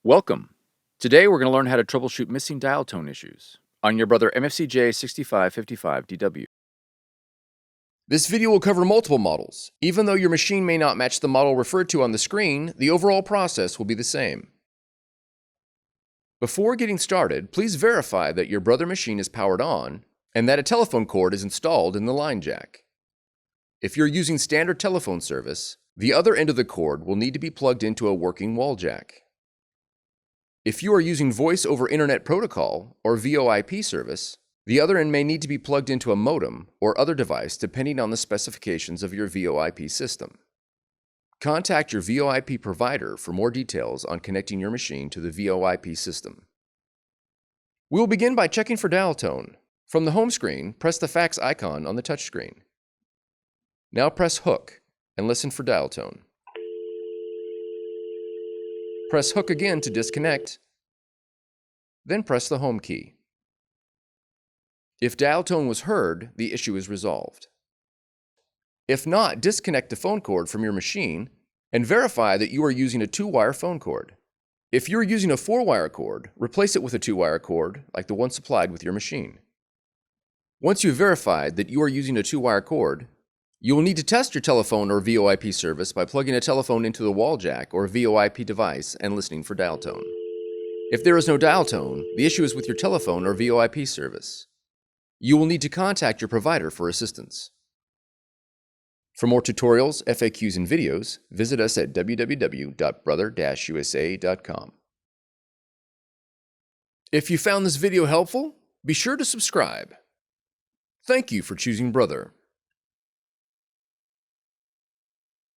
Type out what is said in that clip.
Welcome. Today we're going to learn how to troubleshoot missing dial tone issues on your Brother MFC-J6555DW. This video will cover multiple models. Even though your machine may not match the model referred to on the screen, the overall process will be the same. Before getting started, please verify that your Brother machine is powered on and that a telephone cord is installed in the line jack. If you're using standard telephone service, the other end of the cord will need to be plugged into a working wall jack. If you are using Voice over Internet Protocol or VoIP service, the other end may need to be plugged into a modem or other device depending on the specifications of your VoIP system. Contact your VoIP provider for more details on connecting your machine to the VoIP system. We will begin by checking for dial tone. From the home screen, press the fax icon on the touchscreen. Now press hook and listen for dial tone. Press hook again to disconnect, then press the home key. If dial tone was heard, the issue is resolved. If not, disconnect the phone cord from your machine and verify that you are using a 2-wire phone cord. If you are using a 4-wire cord, replace it with a 2-wire cord like the one supplied with your machine. Once you have verified that you are using a 2-wire cord, you will need to test your telephone or VoIP service by plugging a telephone into the wall jack or VoIP device and listening for dial tone. If there is no dial tone, the issue is with your telephone or VoIP service. You will need to contact your provider for assistance. For more tutorials, FAQs, and videos, visit us at www.brother-usa.com. If you found this video helpful, be sure to subscribe. Thank you for choosing Brother.